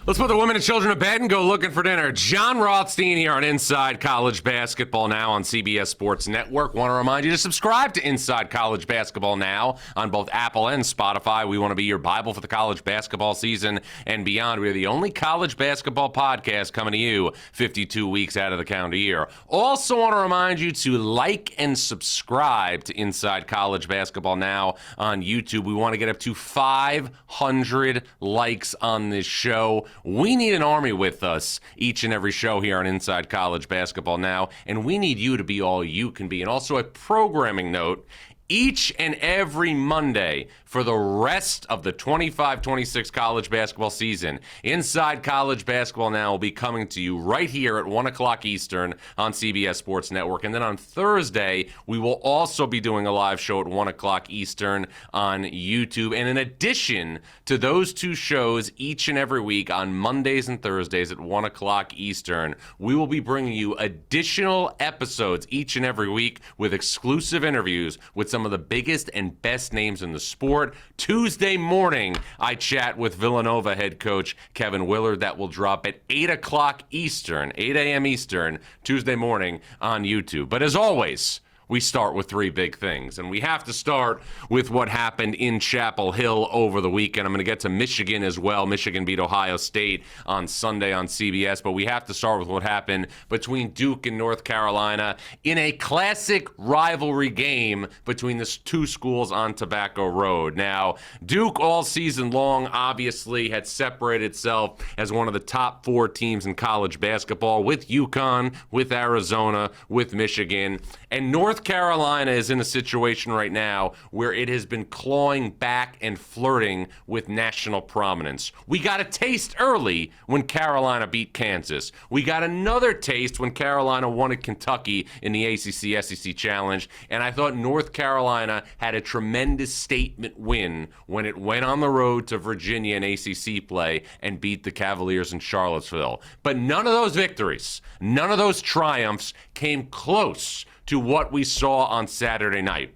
Let's put the women and children to bed and go looking for dinner. Jon Rothstein here on Inside College Basketball Now on CBS Sports Network. Want to remind you to subscribe to Inside College Basketball Now on both Apple and Spotify. We want to be your Bible for the college basketball season and beyond. We're the only college basketball podcast coming to you 52 weeks out of the calendar year. Also want to remind you to like and subscribe to Inside College Basketball Now on YouTube. We want to get up to 500 likes on this show. We need an army with us each and every show here on Inside College Basketball Now, and we need you to be all you can be. And also a programming note, each and every Monday for the rest of the 25-26 college basketball season, Inside College Basketball Now will be coming to you right here at 1 o'clock Eastern on CBS Sports Network. And then on Thursday, we will also be doing a live show at 1 o'clock Eastern on YouTube. And in addition to those two shows each and every week on Mondays and Thursdays at 1 o'clock Eastern, we will be bringing you additional episodes each and every week with exclusive interviews with some of the biggest and best names in the sport. Tuesday morning, I chat with Villanova head coach Kevin Willard. That will drop at 8 o'clock Eastern, 8 a.m. Eastern, Tuesday morning on YouTube. But as always, we start with three big things, and we have to start with what happened in Chapel Hill over the weekend. I'm going to get to Michigan as well. Michigan beat Ohio State on Sunday on CBS, but we have to start with what happened between Duke and North Carolina in a classic rivalry game between the two schools on Tobacco Road. Now, Duke all season long obviously had separated itself as one of the top four teams in college basketball with UConn, with Arizona, with Michigan, and North Carolina is in a situation right now where it has been clawing back and flirting with national prominence. We got a taste early when Carolina beat Kansas. We got another taste when Carolina won at Kentucky in the ACC-SEC Challenge, and I thought North Carolina had a tremendous statement win when it went on the road to Virginia in ACC play and beat the Cavaliers in Charlottesville. But none of those victories, none of those triumphs came close to what we saw on Saturday night.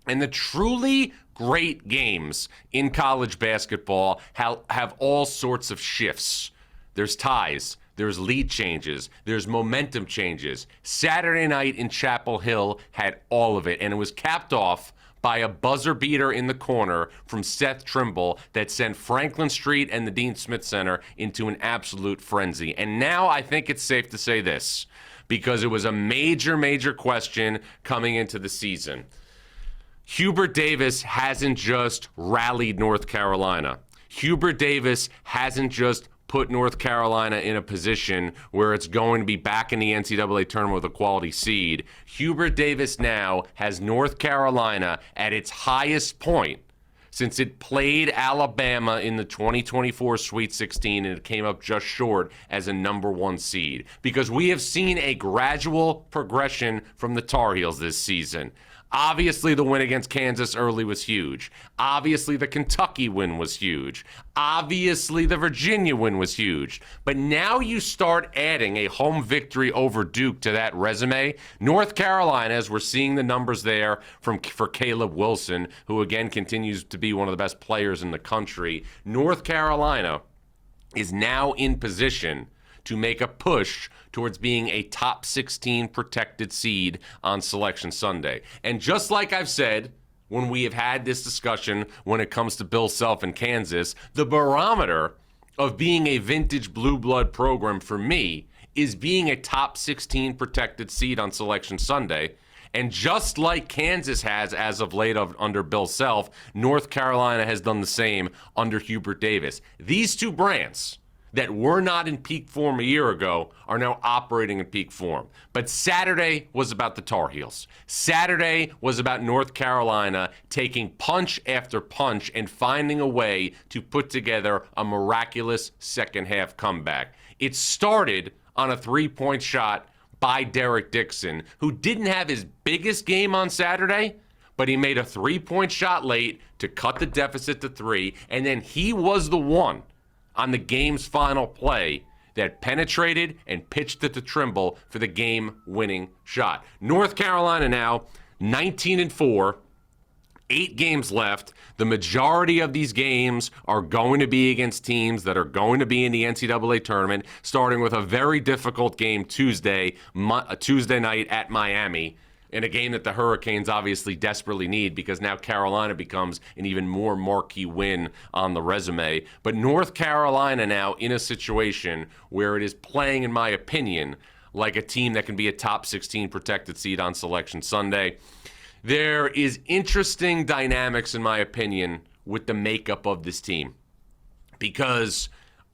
And the truly great games in college basketball have all sorts of shifts. There's ties, there's lead changes, there's momentum changes. Saturday night in Chapel Hill had all of it, and it was capped off by a buzzer beater in the corner from Seth Trimble that sent Franklin Street and the Dean Smith Center into an absolute frenzy. And now I think it's safe to say this, because it was a major, major question coming into the season. Hubert Davis hasn't just rallied North Carolina. Hubert Davis hasn't just put North Carolina in a position where it's going to be back in the NCAA tournament with a quality seed. Hubert Davis now has North Carolina at its highest point since it played Alabama in the 2024 Sweet 16 and it came up just short as a number one seed. Because we have seen a gradual progression from the Tar Heels this season. Obviously, the win against Kansas early was huge. Obviously, the Kentucky win was huge. Obviously, the Virginia win was huge. But now you start adding a home victory over Duke to that resume. North Carolina, as we're seeing the numbers there for Caleb Wilson, who again continues to be one of the best players in the country, North Carolina is now in position to make a push towards being a top 16 protected seed on Selection Sunday. And just like I've said when we have had this discussion when it comes to Bill Self in Kansas, the barometer of being a vintage blue blood program for me is being a top 16 protected seed on Selection Sunday. And just like Kansas has as of late under Bill Self, North Carolina has done the same under Hubert Davis. These two brands that were not in peak form a year ago are now operating in peak form. But Saturday was about the Tar Heels. Saturday was about North Carolina taking punch after punch and finding a way to put together a miraculous second half comeback. It started on a three-point shot by Derek Dixon, who didn't have his biggest game on Saturday, but he made a three-point shot late to cut the deficit to three, and then he was the one on the game's final play that penetrated and pitched it to Trimble for the game-winning shot. North Carolina now 19-4 8 games left. The majority of these games are going to be against teams that are going to be in the NCAA tournament, starting with a very difficult game Tuesday night at Miami, in a game that the Hurricanes obviously desperately need because now Carolina becomes an even more marquee win on the resume. But North Carolina now in a situation where it is playing, in my opinion, like a team that can be a top 16 protected seed on Selection Sunday. There is interesting dynamics, in my opinion, with the makeup of this team. Because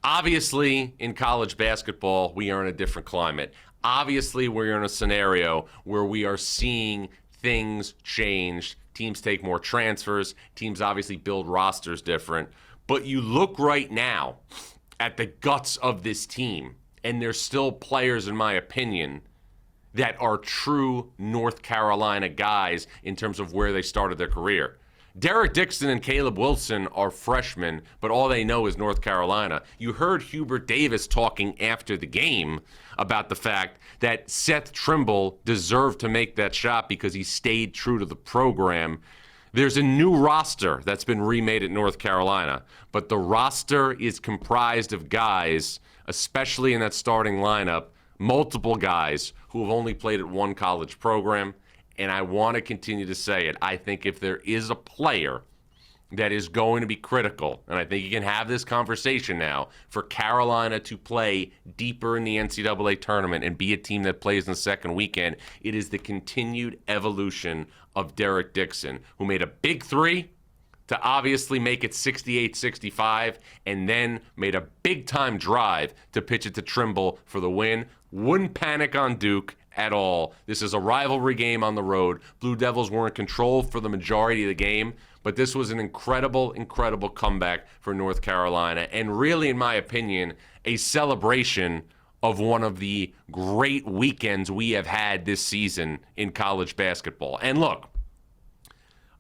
obviously in college basketball, we are in a different climate. Obviously, we're in a scenario where we are seeing things change. Teams take more transfers. Teams obviously build rosters different. But you look right now at the guts of this team, and there's still players, in my opinion, that are true North Carolina guys in terms of where they started their career. Derek Dixon and Caleb Wilson are freshmen, but all they know is North Carolina. You heard Hubert Davis talking after the game about the fact that Seth Trimble deserved to make that shot because he stayed true to the program. There's a new roster that's been remade at North Carolina, but the roster is comprised of guys, especially in that starting lineup, multiple guys who have only played at one college program. And I want to continue to say it. I think if there is a player that is going to be critical, and I think you can have this conversation now, for Carolina to play deeper in the NCAA tournament and be a team that plays in the second weekend, it is the continued evolution of Derek Dixon, who made a big three to obviously make it 68-65, and then made a big-time drive to pitch it to Trimble for the win. Wouldn't panic on Duke at all. This is a rivalry game on the road. Blue Devils were in control for the majority of the game, but this was an incredible, incredible comeback for North Carolina, and really, in my opinion, a celebration of one of the great weekends we have had this season in college basketball. And look,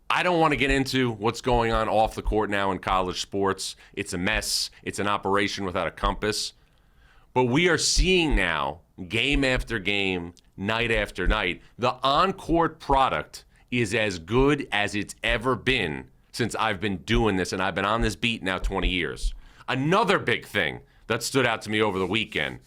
I don't want to get into what's going on off the court now in college sports. It's a mess. It's an operation without a compass. But we are seeing now, game after game, night after night, the on-court product is as good as it's ever been since I've been doing this, and I've been on this beat now 20 years. Another big thing that stood out to me over the weekend,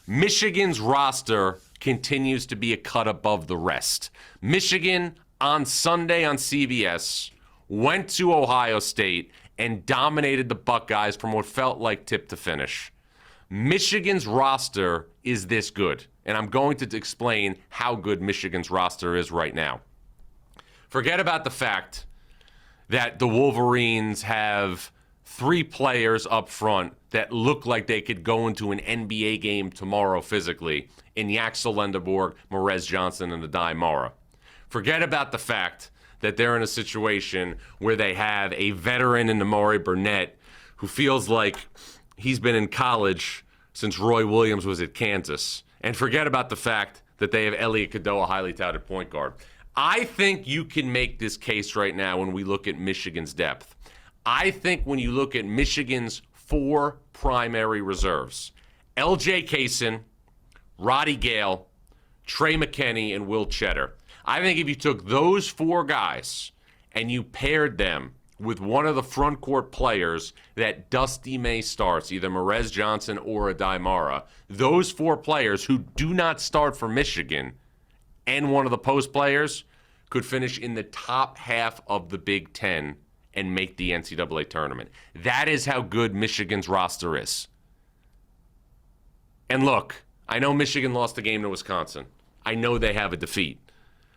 Michigan's roster continues to be a cut above the rest. Michigan, on Sunday on CBS, went to Ohio State and dominated the Buckeyes from what felt like tip to finish. Michigan's roster is this good, and I'm going to explain how good Michigan's roster is right now. Forget about the fact that the Wolverines have 3 players up front that look like they could go into an NBA game tomorrow physically in Yaxel Lendeborg, Morez Johnson, and Adai Mara. Forget about the fact that they're in a situation where they have a veteran in Amari Burnett who feels like he's been in college since Roy Williams was at Kansas. And forget about the fact that they have Elliot Cadeau, a highly touted point guard. I think you can make this case right now when we look at Michigan's depth. I think when you look at Michigan's 4 primary reserves, L.J. Kaysen, Roddy Gale, Trey McKinney, and Will Cheddar, I think if you took those 4 guys and you paired them with one of the front court players that Dusty May starts, either Morez Johnson or Adai Mara, those 4 players who do not start for Michigan and one of the post players could finish in the top half of the Big Ten and make the NCAA tournament. That is how good Michigan's roster is. And look, I know Michigan lost the game to Wisconsin. I know they have a defeat.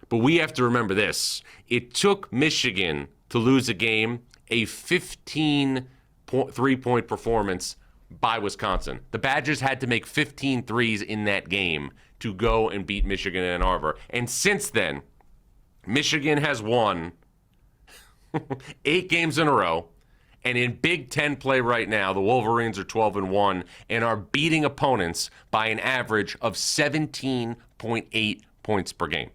But we have to remember this. It took Michigan to lose a game, a 15 3-point performance by Wisconsin. The Badgers had to make 15 threes in that game to go and beat Michigan in Ann Arbor. And since then, Michigan has won 8 games in a row. And in Big Ten play right now, the Wolverines are 12-1 and are beating opponents by an average of 17.8 points per game.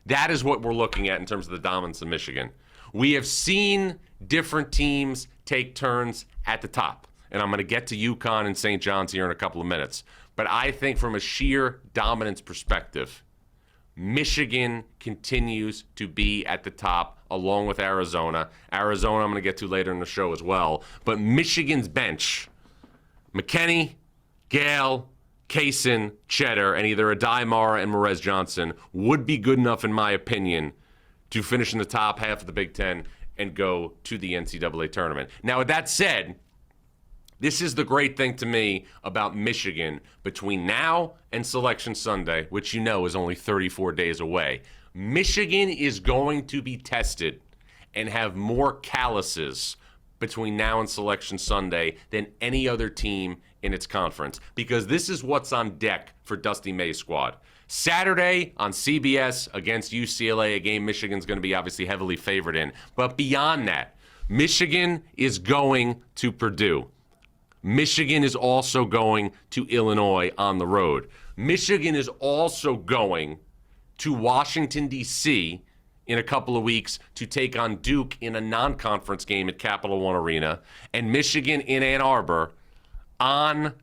That is what we're looking at in terms of the dominance of Michigan. We have seen different teams take turns at the top. And I'm going to get to UConn and St. John's here in a couple of minutes. But I think from a sheer dominance perspective, Michigan continues to be at the top along with Arizona. Arizona I'm going to get to later in the show as well. But Michigan's bench, McKinney, Gale, Kaysen, Cheddar, and either Adai Mara and Morez Johnson would be good enough, in my opinion, to finish in the top half of the Big Ten and go to the NCAA tournament. Now, with that said, this is the great thing to me about Michigan between now and Selection Sunday, which you know is only 34 days away. Michigan is going to be tested and have more calluses between now and Selection Sunday than any other team in its conference, because this is what's on deck for Dusty May's squad. Saturday on CBS against UCLA, a game Michigan's going to be obviously heavily favored in. But beyond that, Michigan is going to Purdue. Michigan is also going to Illinois on the road. Michigan is also going to Washington, D.C. in a couple of weeks to take on Duke in a non-conference game at Capital One Arena. And Michigan in Ann Arbor on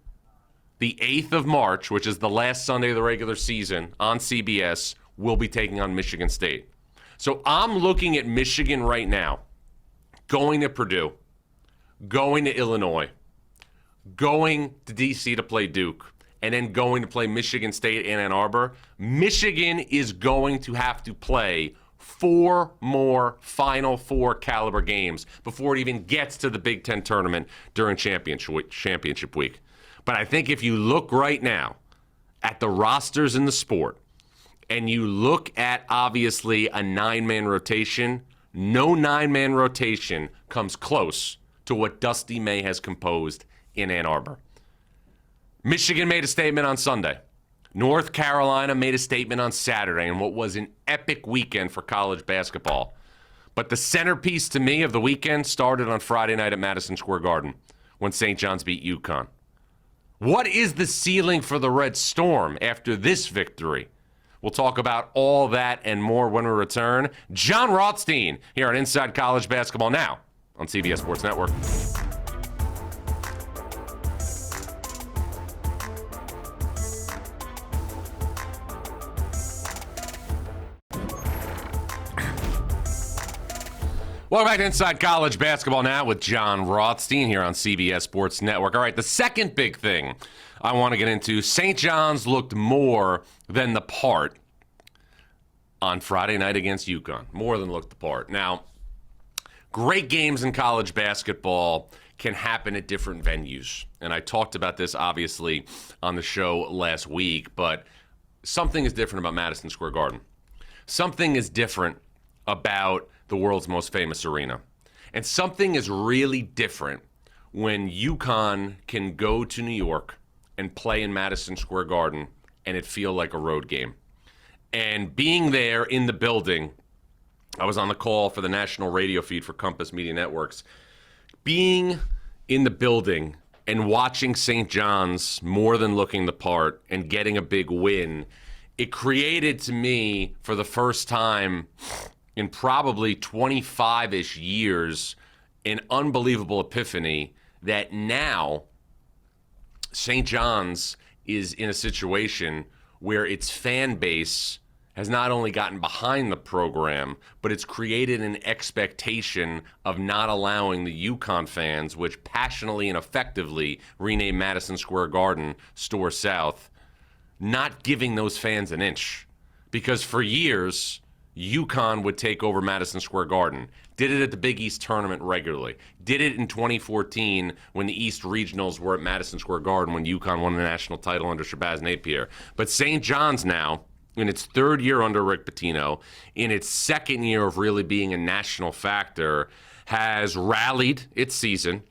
the 8th of March, which is the last Sunday of the regular season on CBS, will be taking on Michigan State. So I'm looking at Michigan right now, going to Purdue, going to Illinois, going to D.C. to play Duke, and then going to play Michigan State in Ann Arbor. Michigan is going to have to play 4 more Final Four caliber games before it even gets to the Big Ten tournament during championship week. But I think if you look right now at the rosters in the sport, and you look at, obviously, a 9-man rotation, no 9-man rotation comes close to what Dusty May has composed in Ann Arbor. Michigan made a statement on Sunday. North Carolina made a statement on Saturday in what was an epic weekend for college basketball. But the centerpiece to me of the weekend started on Friday night at Madison Square Garden when St. John's beat UConn. What is the ceiling for the Red Storm after this victory? We'll talk about all that and more when we return. Jon Rothstein here on Inside College Basketball Now on CBS Sports Network. Welcome back to Inside College Basketball Now with Jon Rothstein here on CBS Sports Network. All right, the second big thing I want to get into, St. John's looked more than the part on Friday night against UConn. More than looked the part. Now, great games in college basketball can happen at different venues. And I talked about this, obviously, on the show last week, but something is different about Madison Square Garden. Something is different about the world's most famous arena. And something is really different when UConn can go to New York and play in Madison Square Garden and it feel like a road game. And being there in the building, I was on the call for the national radio feed for Compass Media Networks. Being in the building and watching St. John's more than looking the part and getting a big win, it created to me, for the first time in probably 25-ish years, an unbelievable epiphany that now St. John's is in a situation where its fan base has not only gotten behind the program, but it's created an expectation of not allowing the UConn fans, which passionately and effectively renamed Madison Square Garden Store South, not giving those fans an inch. Because for years, UConn would take over Madison Square Garden. Did it at the Big East tournament regularly. Did it in 2014 when the East Regionals were at Madison Square Garden when UConn won the national title under Shabazz Napier. But St. John's now, in its third year under Rick Pitino, in its second year of really being a national factor, has rallied its season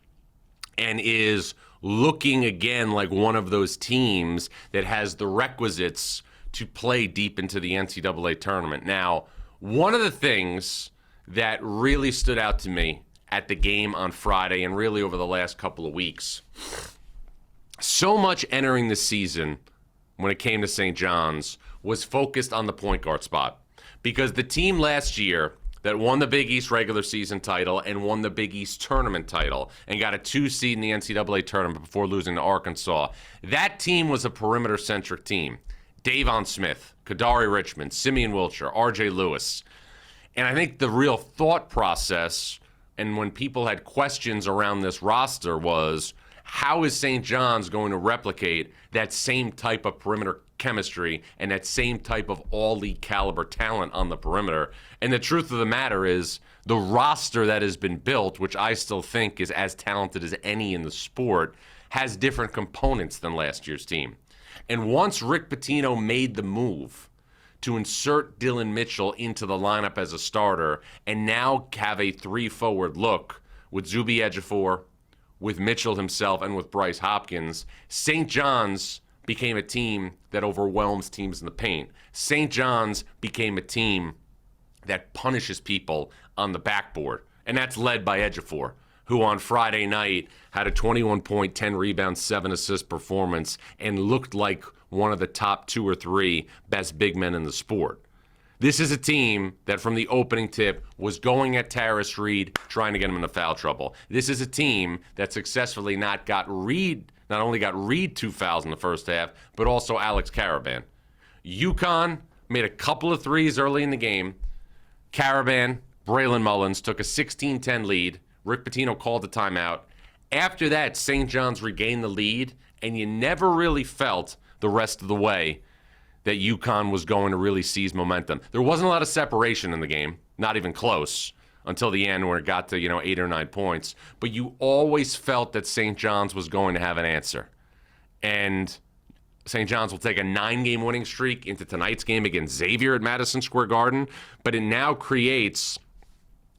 and is looking again like one of those teams that has the requisites to play deep into the NCAA tournament. Now, one of the things that really stood out to me at the game on Friday and really over the last couple of weeks, so much entering the season when it came to St. John's was focused on the point guard spot. Because the team last year that won the Big East regular season title and won the Big East tournament title and got a 2 seed in the NCAA tournament before losing to Arkansas, that team was a perimeter-centric team. Davon Smith, Kadari Richmond, Simeon Wilcher, R.J. Lewis. And I think the real thought process, and when people had questions around this roster, was how is St. John's going to replicate that same type of perimeter chemistry and that same type of all-league caliber talent on the perimeter? And the truth of the matter is the roster that has been built, which I still think is as talented as any in the sport, has different components than last year's team. And once Rick Pitino made the move to insert Dillon Mitchell into the lineup as a starter and now have a three-forward look with Zuby Ejiofor, with Mitchell himself, and with Bryce Hopkins, St. John's became a team that overwhelms teams in the paint. St. John's became a team that punishes people on the backboard, and that's led by Ejiofor, who on Friday night had a 21-point, 10-rebound, 7-assist performance and looked like one of the top 2 or 3 best big men in the sport. This is a team that from the opening tip was going at Tarris Reed, trying to get him into foul trouble. This is a team that successfully not only got Reed 2 fouls in the first half, but also Alex Caravan. UConn made a couple of threes early in the game. Caravan, Braylon Mullins took a 16-10 lead. Rick Pitino called the timeout. After that, St. John's regained the lead, and you never really felt the rest of the way that UConn was going to really seize momentum. There wasn't a lot of separation in the game, not even close, until the end where it got to 8 or 9 points. But you always felt that St. John's was going to have an answer. And St. John's will take a 9-game winning streak into tonight's game against Xavier at Madison Square Garden. But it now creates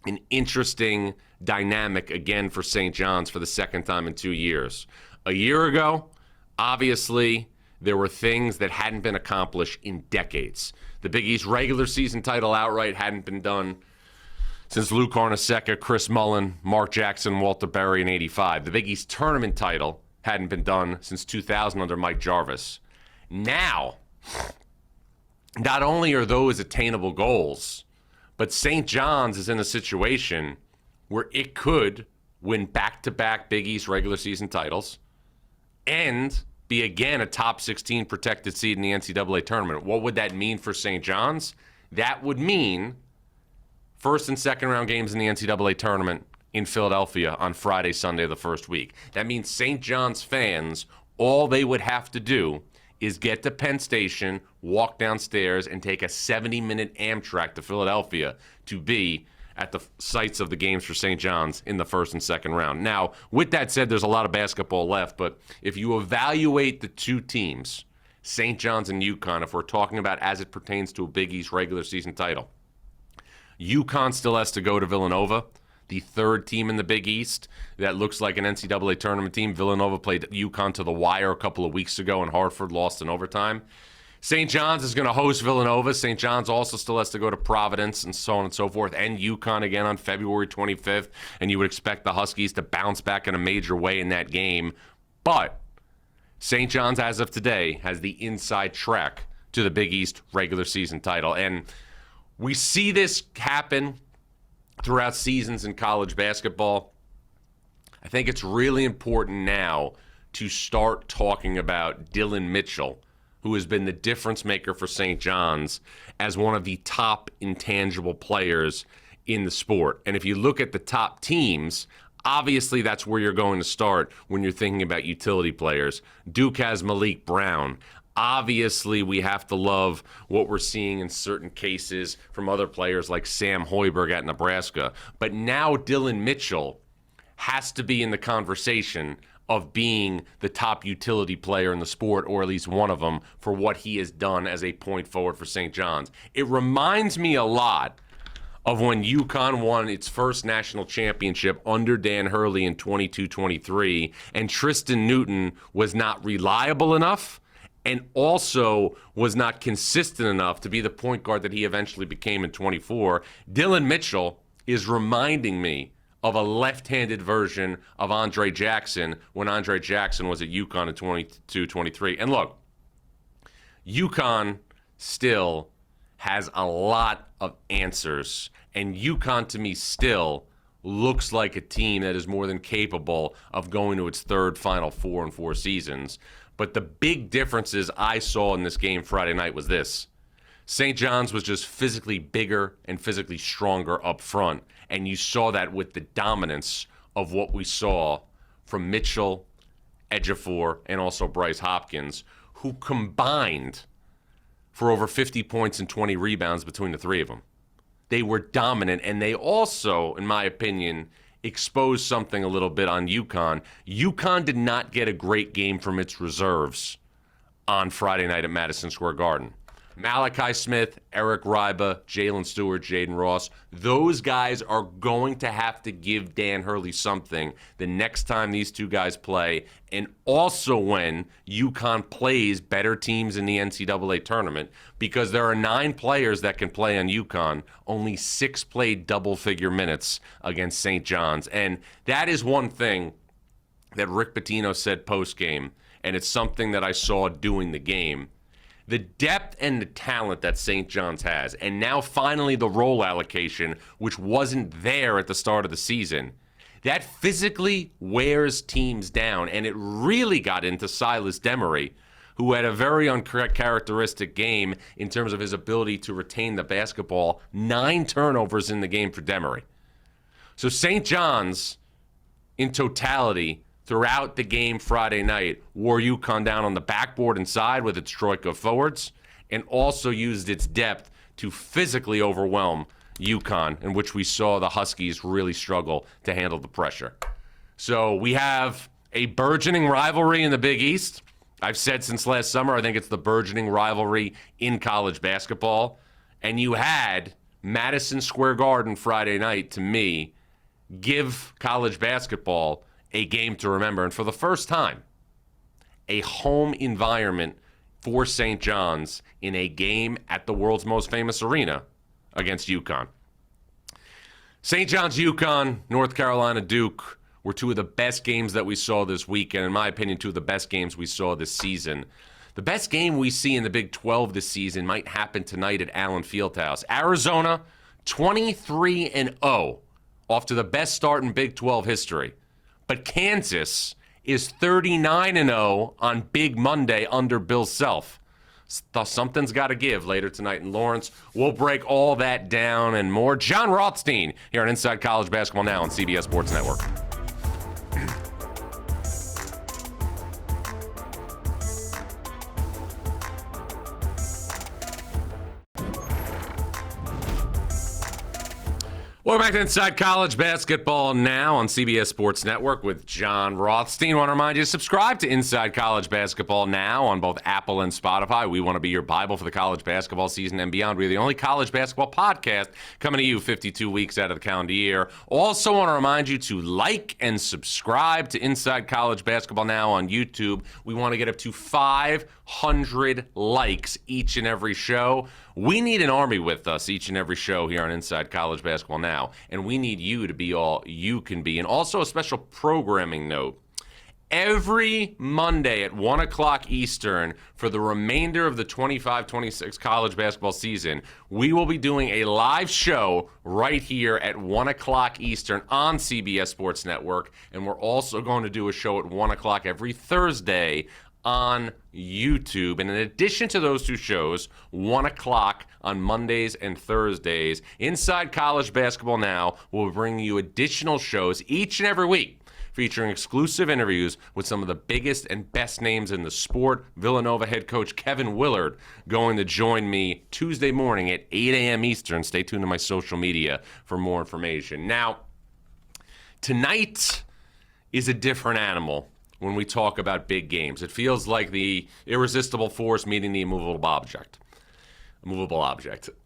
an interesting dynamic again for St. John's for the second time in 2 years. A year ago, obviously, there were things that hadn't been accomplished in decades. The Big East regular season title outright hadn't been done since Lou Carnesecca, Chris Mullen, Mark Jackson, Walter Berry in '85. The Big East tournament title hadn't been done since 2000 under Mike Jarvis. Now, not only are those attainable goals, but St. John's is in a situation where it could win back-to-back Big East regular season titles and be again a top 16 protected seed in the NCAA tournament. What would that mean for St. John's? That would mean first and second round games in the NCAA tournament in Philadelphia on Friday, Sunday of the first week. That means St. John's fans, all they would have to do is get to Penn Station, walk downstairs, and take a 70-minute Amtrak to Philadelphia to be at the sites of the games for St. John's in the first and second round. Now, with that said, there's a lot of basketball left, but if you evaluate the two teams, St. John's and UConn, if we're talking about as it pertains to a Big East regular season title, UConn still has to go to Villanova, the third team in the Big East that looks like an NCAA tournament team. Villanova played UConn to the wire a couple of weeks ago, and Hartford lost in overtime. St. John's is going to host Villanova. St. John's also still has to go to Providence and so on and so forth, and UConn again on February 25th, and you would expect the Huskies to bounce back in a major way in that game. But St. John's, as of today, has the inside track to the Big East regular season title. And we see this happen throughout seasons in college basketball. I think it's really important now to start talking about Dillon Mitchell, who has been the difference maker for St. John's, as one of the top intangible players in the sport. And if you look at the top teams, obviously that's where you're going to start when you're thinking about utility players. Duke has Malik Brown. Obviously, we have to love what we're seeing in certain cases from other players like Sam Hoiberg at Nebraska. But now Dillon Mitchell has to be in the conversation of being the top utility player in the sport, or at least one of them, for what he has done as a point forward for St. John's. It reminds me a lot of when UConn won its first national championship under Dan Hurley in 22-23, and Tristan Newton was not reliable enough and also was not consistent enough to be the point guard that he eventually became in 24. Dillon Mitchell is reminding me of a left-handed version of Andre Jackson when Andre Jackson was at UConn in 22-23. And look, UConn still has a lot of answers, and UConn to me still looks like a team that is more than capable of going to its third Final Four in 4 seasons. But the big differences I saw in this game Friday night was this. St. John's was just physically bigger and physically stronger up front, and you saw that with the dominance of what we saw from Mitchell, Ejiofor, and also Bryce Hopkins, who combined for over 50 points and 20 rebounds between the three of them. They were dominant, and they also, in my opinion, exposed something a little bit on UConn. UConn did not get a great game from its reserves on Friday night at Madison Square Garden. Malachi Smith, Eric Ryba, Jalen Stewart, Jaden Ross, those guys are going to have to give Dan Hurley something the next time these two guys play, and also when UConn plays better teams in the NCAA tournament, because there are 9 players that can play on UConn. Only 6 played double-figure minutes against St. John's. And that is one thing that Rick Pitino said post-game, and it's something that I saw doing the game. The depth and the talent that St. John's has, and now finally the role allocation, which wasn't there at the start of the season, that physically wears teams down, and it really got into Silas Demery, who had a very uncharacteristic game in terms of his ability to retain the basketball. 9 turnovers in the game for Demery. So St. John's, in totality, throughout the game Friday night, wore UConn down on the backboard inside with its troika forwards, and also used its depth to physically overwhelm UConn, in which we saw the Huskies really struggle to handle the pressure. So we have a burgeoning rivalry in the Big East. I've said since last summer, I think it's the burgeoning rivalry in college basketball. And you had Madison Square Garden Friday night, to me, give college basketball a game to remember. And for the first time, a home environment for St. John's in a game at the world's most famous arena against UConn. St. John's, UConn, North Carolina, Duke were 2 of the best games that we saw this weekend. In my opinion, 2 of the best games we saw this season. The best game we see in the Big 12 this season might happen tonight at Allen Fieldhouse. Arizona, 23-0, off to the best start in Big 12 history. But Kansas is 39-0 on Big Monday under Bill Self. Something's got to give later tonight in Lawrence. We'll break all that down and more. Jon Rothstein here on Inside College Basketball Now on CBS Sports Network. Welcome back to Inside College Basketball Now on CBS Sports Network with Jon Rothstein. I want to remind you to subscribe to Inside College Basketball Now on both Apple and Spotify. We want to be your Bible for the college basketball season and beyond. We're the only college basketball podcast coming to you 52 weeks out of the calendar year. Also want to remind you to like and subscribe to Inside College Basketball Now on YouTube. We want to get up to 500 likes each and every show. We need an army with us each and every show here on Inside College Basketball Now, and we need you to be all you can be. And also a special programming note. Every Monday at 1 o'clock Eastern for the remainder of the 25-26 college basketball season, we will be doing a live show right here at 1 o'clock Eastern on CBS Sports Network, and we're also going to do a show at 1 o'clock every Thursday on YouTube. And in addition to those 2 shows, 1 o'clock on Mondays and Thursdays, Inside College Basketball Now will bring you additional shows each and every week featuring exclusive interviews with some of the biggest and best names in the sport. Villanova head coach Kevin Willard going to join me Tuesday morning at 8 a.m. Eastern. Stay tuned to my social media for more information. Now, tonight is a different animal when we talk about big games. It feels like the irresistible force meeting the immovable object.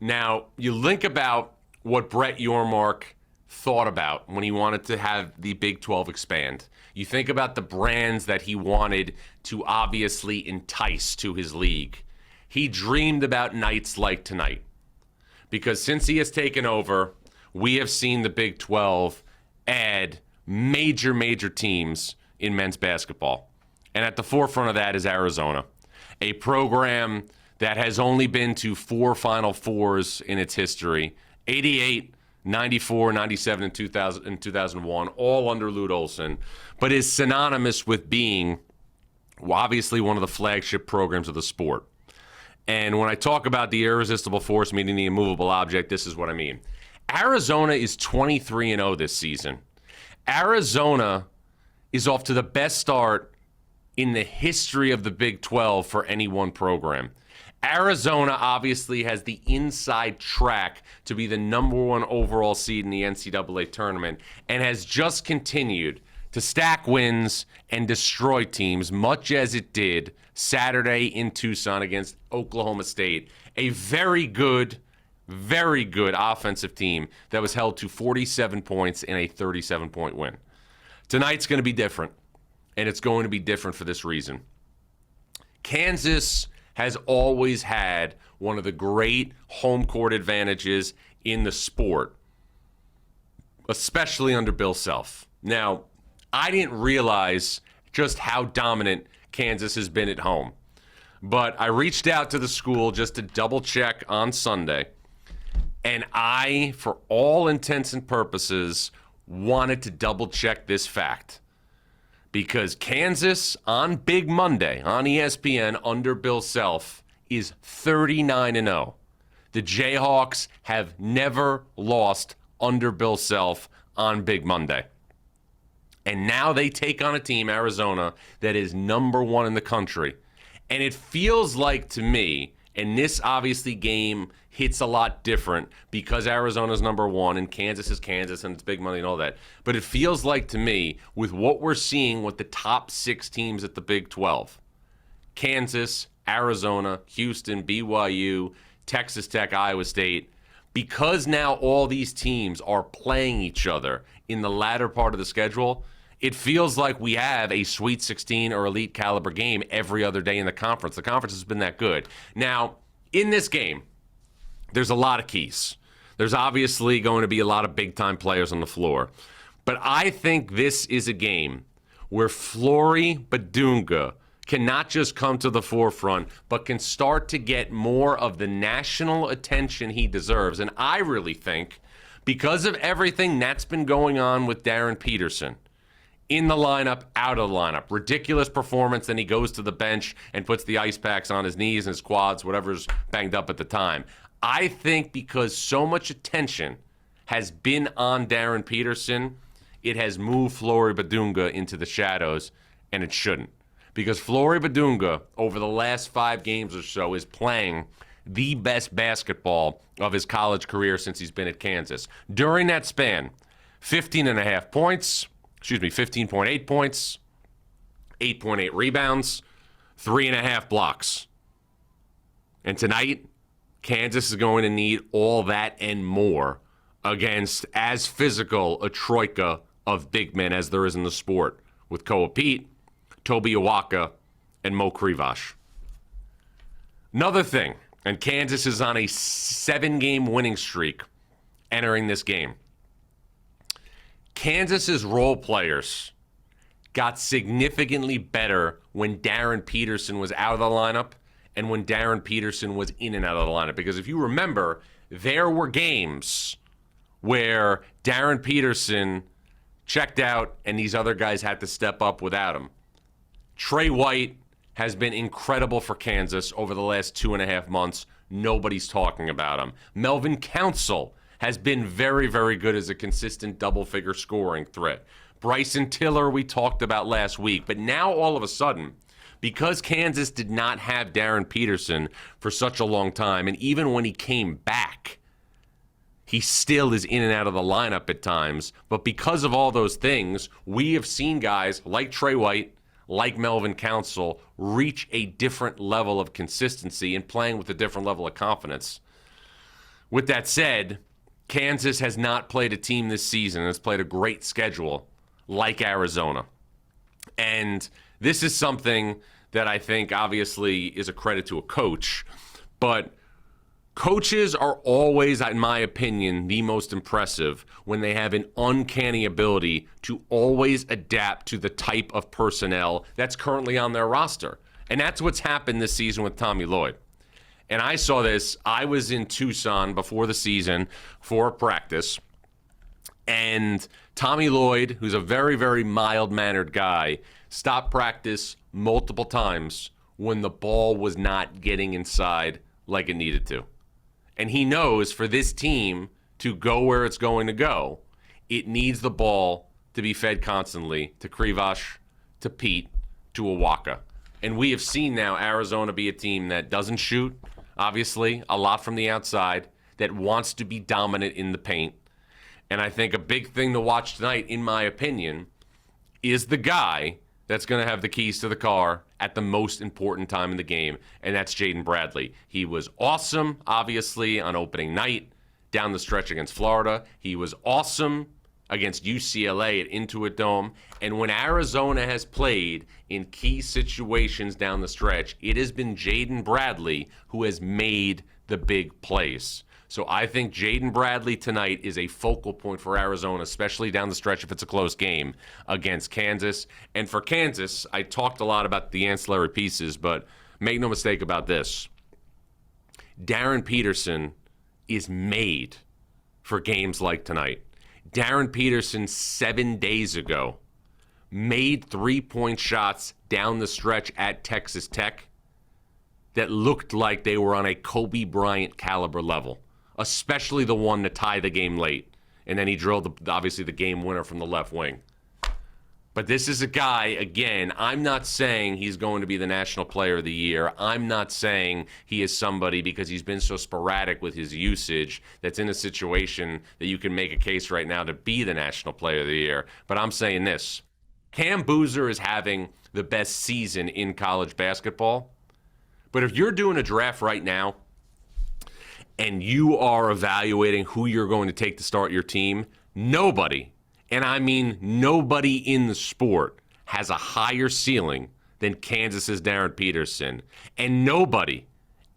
Now, you think about what Brett Yormark thought about when he wanted to have the Big 12 expand. You think about the brands that he wanted to obviously entice to his league. He dreamed about nights like tonight. Because since he has taken over, we have seen the Big 12 add major teams in men's basketball. And at the forefront of that is Arizona, a program that has only been to 4 Final Fours in its history, 88, 94, 97, and 2001, all under Lute Olson, but is synonymous with being obviously one of the flagship programs of the sport. And when I talk about the irresistible force meeting the immovable object, this is what I mean. Arizona is 23-0 this season. Arizona is off to the best start in the history of the Big 12 for any one program. Arizona obviously has the inside track to be the number one overall seed in the NCAA tournament and has just continued to stack wins and destroy teams, much as it did Saturday in Tucson against Oklahoma State. A very good offensive team that was held to 47 points in a 37-point win. Tonight's going to be different, and it's going to be different for this reason. Kansas has always had one of the great home court advantages in the sport, especially under Bill Self. Now, I didn't realize just how dominant Kansas has been at home, but I reached out to the school just to double check on Sunday, and I, for all intents and purposes, wanted to double check this fact. Because Kansas on Big Monday on ESPN under Bill Self is 39-0. The Jayhawks have never lost under Bill Self on Big Monday. And now they take on a team, Arizona, that is number one in the country. And it feels like to me, and this obviously game hits a lot different because Arizona's number one and Kansas is Kansas and it's Big Money and all that. But it feels like to me, with what we're seeing with the top six teams at the Big 12, Kansas, Arizona, Houston, BYU, Texas Tech, Iowa State, because now all these teams are playing each other in the latter part of the schedule, it feels like we have a Sweet 16 or elite caliber game every other day in the conference. The conference has been that good. Now, in this game, there's a lot of keys. There's obviously going to be a lot of big-time players on the floor. But I think this is a game where Flory Badunga can not just come to the forefront, but can start to get more of the national attention he deserves. And I really think, because of everything that's been going on with Darren Peterson, in the lineup, out of the lineup, ridiculous performance, then he goes to the bench and puts the ice packs on his knees and his quads, whatever's banged up at the time. I think because so much attention has been on Darren Peterson, it has moved Flory Badunga into the shadows, and it shouldn't. Because Flory Badunga, over the last 5 games or so, is playing the best basketball of his college career since he's been at Kansas. During that span, 15.8 points, 8.8 rebounds, 3.5 blocks. And tonight, Kansas is going to need all that and more against as physical a troika of big men as there is in the sport, with Koa Pete, Toby Awaka, and Mo Krivash. Another thing, and Kansas is on a 7-game winning streak entering this game. Kansas's role players got significantly better when Darren Peterson was out of the lineup and when Darren Peterson was in and out of the lineup. Because if you remember, there were games where Darren Peterson checked out and these other guys had to step up without him. Trey White has been incredible for Kansas over the last 2.5 months. Nobody's talking about him. Melvin Council has been very, very good as a consistent double-figure scoring threat. Bryson Tiller we talked about last week. But now all of a sudden, because Kansas did not have Darren Peterson for such a long time, and even when he came back, he still is in and out of the lineup at times. But because of all those things, we have seen guys like Trey White, like Melvin Council, reach a different level of consistency and playing with a different level of confidence. With that said, Kansas has not played a team this season and has played a great schedule like Arizona. And this is something that I think obviously is a credit to a coach, but coaches are always, in my opinion, the most impressive when they have an uncanny ability to always adapt to the type of personnel that's currently on their roster. And that's what's happened this season with Tommy Lloyd. And I saw this. I was in Tucson before the season for practice. And Tommy Lloyd, who's a very, very mild-mannered guy, stopped practice multiple times when the ball was not getting inside like it needed to. And he knows for this team to go where it's going to go, it needs the ball to be fed constantly to Krivas, to Pete, to Awaka. And we have seen now Arizona be a team that doesn't shoot, obviously, a lot from the outside, that wants to be dominant in the paint. And I think a big thing to watch tonight, in my opinion, is the guy that's going to have the keys to the car at the most important time in the game, and that's Jaden Bradley. He was awesome, obviously, on opening night down the stretch against Florida. He was awesome against UCLA at Intuit Dome. And when Arizona has played in key situations down the stretch, it has been Jaden Bradley who has made the big plays. So I think Jaden Bradley tonight is a focal point for Arizona, especially down the stretch if it's a close game against Kansas. And for Kansas, I talked a lot about the ancillary pieces, but make no mistake about this. Darren Peterson is made for games like tonight. Darren Peterson 7 days ago made three-point shots down the stretch at Texas Tech that looked like they were on a Kobe Bryant caliber level, especially the one to tie the game late. And then he drilled, obviously, the game winner from the left wing. But this is a guy, again, I'm not saying he's going to be the National Player of the Year. I'm not saying he is somebody, because he's been so sporadic with his usage, that's in a situation that you can make a case right now to be the National Player of the Year. But I'm saying this. Cam Boozer is having the best season in college basketball. But if you're doing a draft right now and you are evaluating who you're going to take to start your team, nobody, and I mean nobody in the sport, has a higher ceiling than Kansas's Darren Peterson. And nobody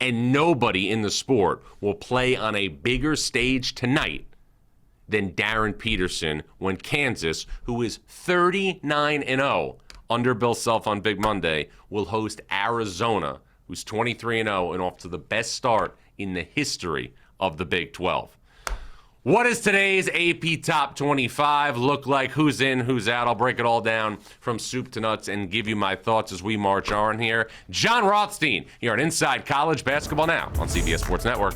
in the sport will play on a bigger stage tonight than Darren Peterson when Kansas, who is 39-0 under Bill Self on Big Monday, will host Arizona, who's 23-0 and off to the best start in the history of the Big 12. What does today's AP Top 25 look like? Who's in, who's out? I'll break it all down from soup to nuts and give you my thoughts as we march on here. Jon Rothstein here on Inside College Basketball Now on CBS Sports Network.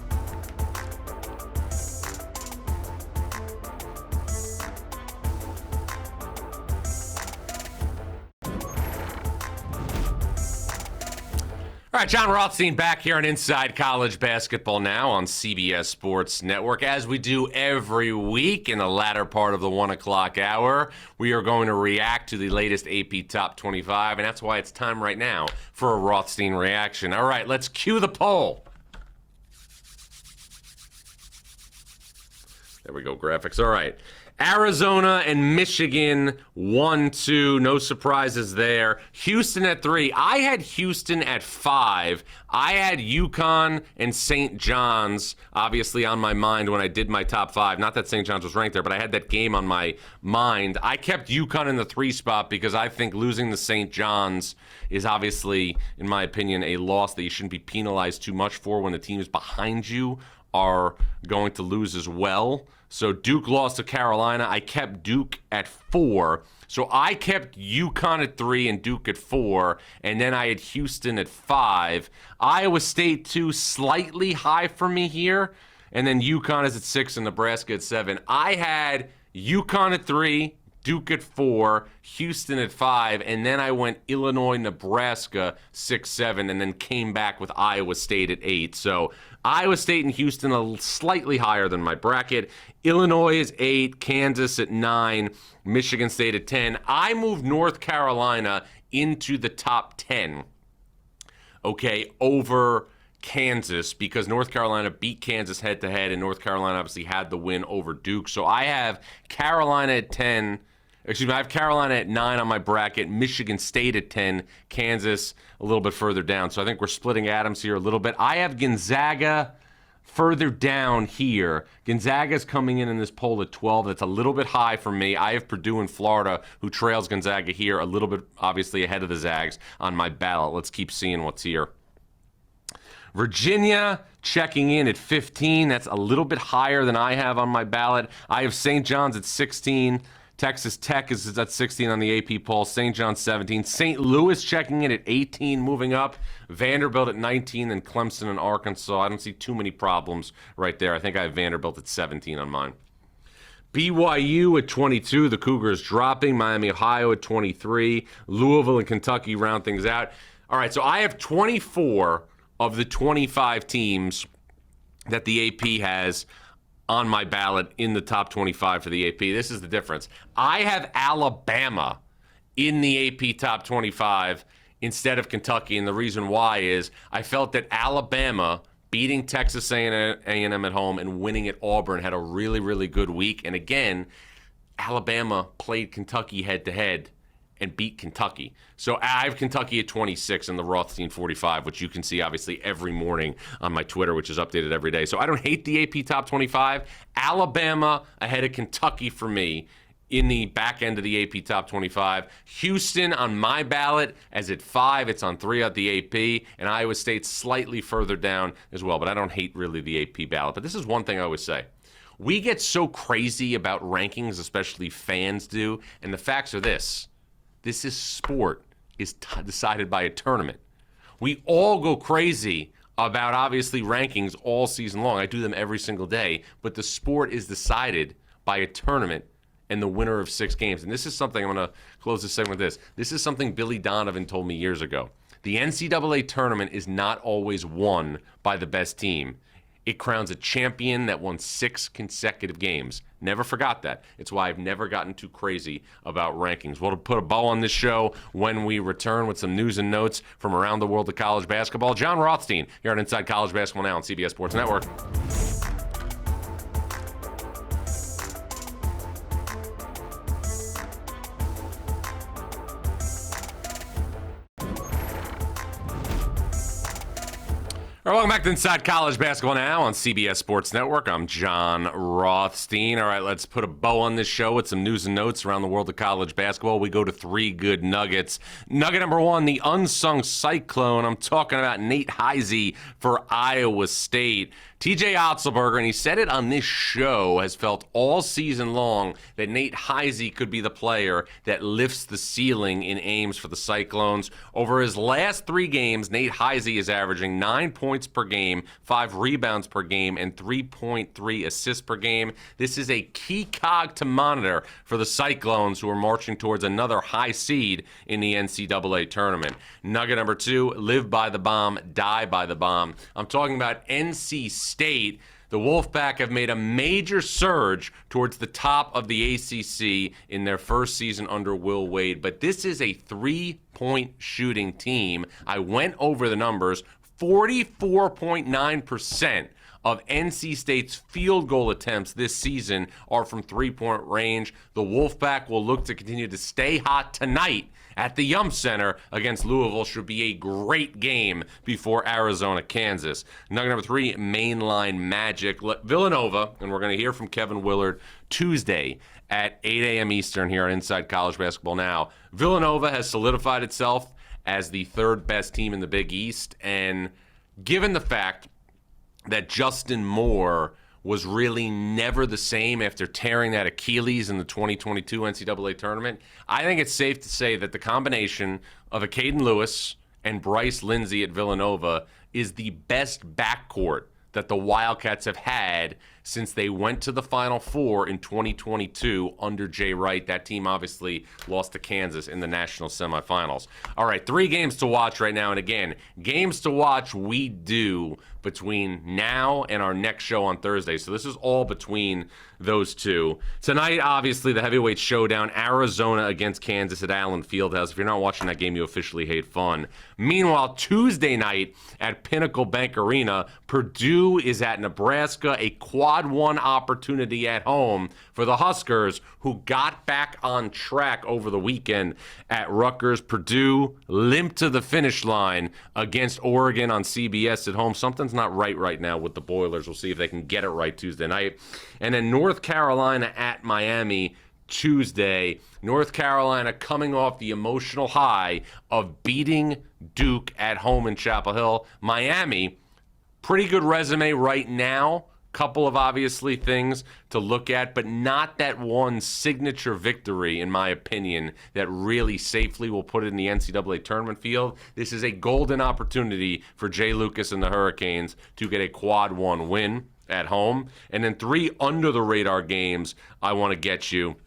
All right, Jon Rothstein back here on Inside College Basketball Now on CBS Sports Network. As we do every week in the latter part of the 1 o'clock hour, we are going to react to the latest AP Top 25, and that's why it's time right now for a Rothstein reaction. All right, let's cue the poll. There we go, graphics. All right. Arizona and Michigan, 1-2. No surprises there. Houston at 3. I had Houston at 5. I had UConn and St. John's, obviously, on my mind when I did my top 5. Not that St. John's was ranked there, but I had that game on my mind. I kept UConn in the 3 spot because I think losing to St. John's is obviously, in my opinion, a loss that you shouldn't be penalized too much for when the teams behind you are going to lose as well. So Duke lost to Carolina. I kept Duke at 4. So I kept UConn at 3 and Duke at 4. And then I had Houston at 5. Iowa State, 2, slightly high for me here. And then UConn is at 6 and Nebraska at 7. I had UConn at 3, Duke at 4, Houston at 5, and then I went Illinois, Nebraska 6, 7, and then came back with Iowa State at 8. So Iowa State and Houston a slightly higher than my bracket. Illinois is 8, Kansas at 9, Michigan State at 10. I moved North Carolina into the top 10, okay, over Kansas, because North Carolina beat Kansas head-to-head, and North Carolina obviously had the win over Duke. So I have Carolina at 10. I have Carolina at 9 on my bracket, Michigan State at 10, Kansas a little bit further down. So I think we're splitting atoms here a little bit. I have Gonzaga further down here. Gonzaga's coming in this poll at 12. That's a little bit high for me. I have Purdue and Florida, who trails Gonzaga here, a little bit obviously ahead of the Zags on my ballot. Let's keep seeing what's here. Virginia checking in at 15. That's a little bit higher than I have on my ballot. I have St. John's at 16. Texas Tech is at 16 on the AP poll. St. John's 17. St. Louis checking in at 18, moving up. Vanderbilt at 19, and Clemson and Arkansas. I don't see too many problems right there. I think I have Vanderbilt at 17 on mine. BYU at 22, the Cougars dropping. Miami, Ohio at 23. Louisville and Kentucky round things out. All right, so I have 24 of the 25 teams that the AP has on my ballot in the top 25 for the AP. This is the difference. I have Alabama in the AP top 25 instead of Kentucky, and the reason why is I felt that Alabama beating Texas A&M at home and winning at Auburn had a really, really good week. And again, Alabama played Kentucky head-to-head and beat Kentucky. So I have Kentucky at 26 and the Rothstein 45, which you can see obviously every morning on my Twitter, which is updated every day. So I don't hate the AP top 25. Alabama ahead of Kentucky for me in the back end of the AP top 25. Houston on my ballot as at 5. It's on 3 at the AP. And Iowa State slightly further down as well. But I don't hate really the AP ballot. But this is one thing I always say. We get so crazy about rankings, especially fans do. And the facts are this. This is sport is decided by a tournament. We all go crazy about obviously rankings all season long. I do them every single day, but the sport is decided by a tournament and the winner of 6 games. And this is something, I'm going to close this segment with this. This is something Billy Donovan told me years ago. The NCAA tournament is not always won by the best team. It crowns a champion that won 6 consecutive games. Never forgot that. It's why I've never gotten too crazy about rankings. We'll put a bow on this show when we return with some news and notes from around the world of college basketball. Jon Rothstein here on Inside College Basketball Now on CBS Sports Network. All right, welcome back to Inside College Basketball Now on CBS Sports Network. I'm Jon Rothstein. All right, let's put a bow on this show with some news and notes around the world of college basketball. We go to 3 good nuggets. Nugget number 1, the unsung cyclone. I'm talking about Nate Heise for Iowa State. TJ Otzelberger, and he said it on this show, has felt all season long that Nate Heise could be the player that lifts the ceiling in Ames for the Cyclones. Over his last 3 games, Nate Heise is averaging 9 points per game, 5 rebounds per game, and 3.3 assists per game. This is a key cog to monitor for the Cyclones, who are marching towards another high seed in the NCAA tournament. Nugget number 2, live by the bomb, die by the bomb. I'm talking about NC State. The Wolfpack have made a major surge towards the top of the ACC in their first season under Will Wade, but this is a 3-point shooting team. I went over the numbers. 44.9% of NC State's field goal attempts this season are from 3-point range. The Wolfpack will look to continue to stay hot tonight at the Yum Center against Louisville. Should be a great game before Arizona, Kansas. Nugget number 3, mainline magic. Villanova, and we're going to hear from Kevin Willard Tuesday at 8 a.m. Eastern here on Inside College Basketball Now. Villanova has solidified itself as the 3rd best team in the Big East, and given the fact that Justin Moore was really never the same after tearing that Achilles in the 2022 NCAA tournament, I think it's safe to say that the combination of a Caden Lewis and Bryce Lindsey at Villanova is the best backcourt that the Wildcats have had since they went to the Final Four in 2022 under Jay Wright. That team obviously lost to Kansas in the national semifinals. All right, 3 games to watch right now. And again, games to watch we do between now and our next show on Thursday. So this is all between those 2. Tonight, obviously, the heavyweight showdown, Arizona against Kansas at Allen Fieldhouse. If you're not watching that game, you officially hate fun. Meanwhile, Tuesday night at Pinnacle Bank Arena, Purdue is at Nebraska, a quad 1 opportunity at home for the Huskers, who got back on track over the weekend at Rutgers. Purdue limped to the finish line against Oregon on CBS at home. Something's not right now with the Boilers. We'll see if they can get it right Tuesday night. And then North Carolina at Miami Tuesday. North Carolina coming off the emotional high of beating Duke at home in Chapel Hill. Miami, pretty good resume right now, couple of obviously things to look at, but not that one signature victory, in my opinion, that really safely will put it in the NCAA tournament field. This is a golden opportunity for Jay Lucas and the Hurricanes to get a quad one win at home. And then 3 under-the-radar games I want to get you.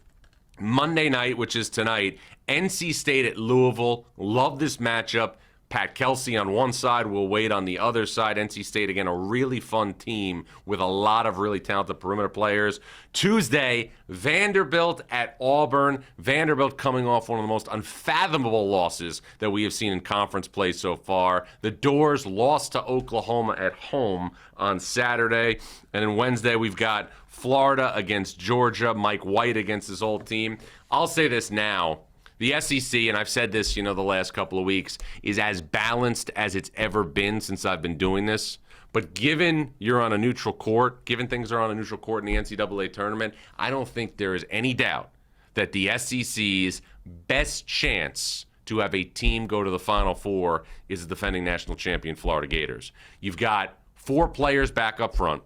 Monday night, which is tonight, NC State at Louisville. Love this matchup. Pat Kelsey on one side, Will Wade on the other side. NC State, again, a really fun team with a lot of really talented perimeter players. Tuesday, Vanderbilt at Auburn. Vanderbilt coming off one of the most unfathomable losses that we have seen in conference play so far. The Doors lost to Oklahoma at home on Saturday. And then Wednesday, we've got Florida against Georgia, Mike White against his old team. I'll say this now. The SEC, and I've said this, the last couple of weeks, is as balanced as it's ever been since I've been doing this. But given you're on a neutral court, given things are on a neutral court in the NCAA tournament, I don't think there is any doubt that the SEC's best chance to have a team go to the Final Four is the defending national champion Florida Gators. You've got 4 players back up front.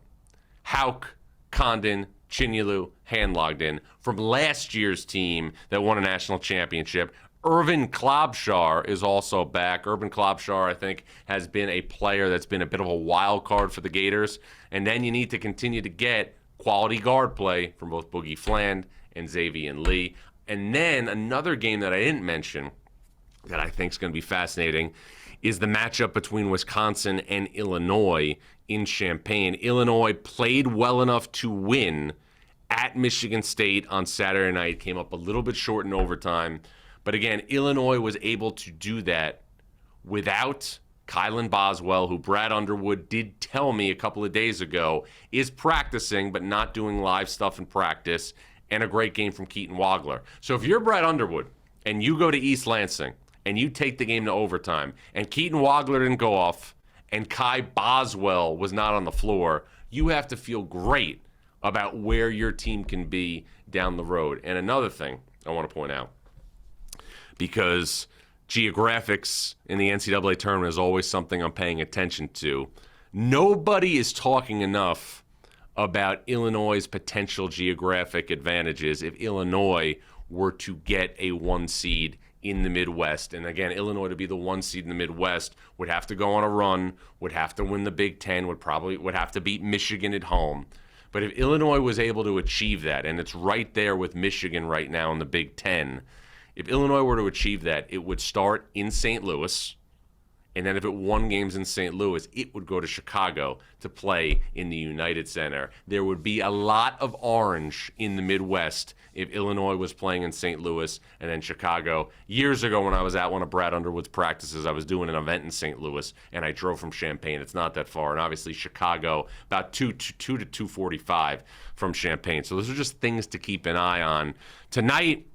Hauk, Condon, Chinyelu, Handlogden from last year's team that won a national championship. Irvin Klobschar is also back. Irvin Klobschar, I think, has been a player that's been a bit of a wild card for the Gators. And then you need to continue to get quality guard play from both Boogie Fland and Xavier Lee. And then another game that I didn't mention that I think is going to be fascinating is the matchup between Wisconsin and Illinois in Champaign. Illinois played well enough to win at Michigan State on Saturday night, came up a little bit short in overtime. But again, Illinois was able to do that without Kylan Boswell, who Brad Underwood did tell me a couple of days ago is practicing but not doing live stuff in practice, and a great game from Keaton Wagler. So if you're Brad Underwood and you go to East Lansing and you take the game to overtime and Keaton Wagler didn't go off and Kai Boswell was not on the floor, you have to feel great about where your team can be down the road. And another thing I want to point out, because geographics in the NCAA tournament is always something I'm paying attention to, nobody is talking enough about Illinois' potential geographic advantages if Illinois were to get a 1 seed in the Midwest. And again, Illinois to be the 1 seed in the Midwest would have to go on a run, would have to win the Big Ten, would have to beat Michigan at home. But if Illinois was able to achieve that, and it's right there with Michigan right now in the Big Ten, if Illinois were to achieve that, it would start in St. Louis, and then if it won games in St. Louis, it would go to Chicago to play in the United Center. There would be a lot of orange in the Midwest if Illinois was playing in St. Louis and then Chicago. Years ago when I was at one of Brad Underwood's practices, I was doing an event in St. Louis, and I drove from Champaign. It's not that far. And obviously Chicago, about 2 to 2:45 from Champaign. So those are just things to keep an eye on. Tonight,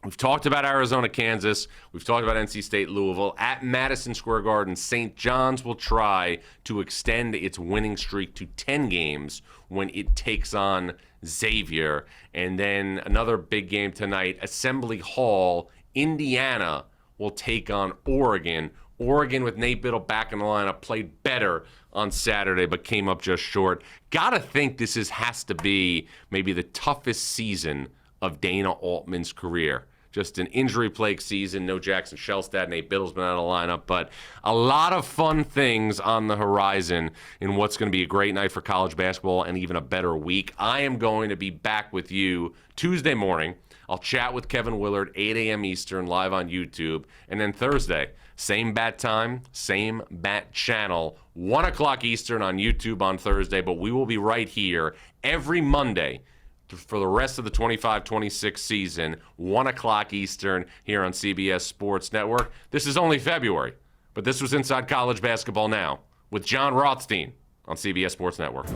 we've talked about Arizona, Kansas. We've talked about NC State, Louisville. At Madison Square Garden, St. John's will try to extend its winning streak to 10 games when it takes on Xavier. And then another big game tonight, Assembly Hall, Indiana will take on Oregon. Oregon with Nate Biddle back in the lineup played better on Saturday but came up just short. Gotta think this has to be maybe the toughest season of Dana Altman's career. Just an injury-plagued season. No Jackson Shellstad. Nate Biddle's been out of the lineup. But a lot of fun things on the horizon in what's going to be a great night for college basketball and even a better week. I am going to be back with you Tuesday morning. I'll chat with Kevin Willard, 8 a.m. Eastern, live on YouTube. And then Thursday, same bat time, same bat channel, 1 o'clock Eastern on YouTube on Thursday. But we will be right here every Monday for the rest of the 25-26 season, 1 o'clock Eastern here on CBS Sports Network. This is only February, but this was Inside College Basketball Now with Jon Rothstein on CBS Sports Network.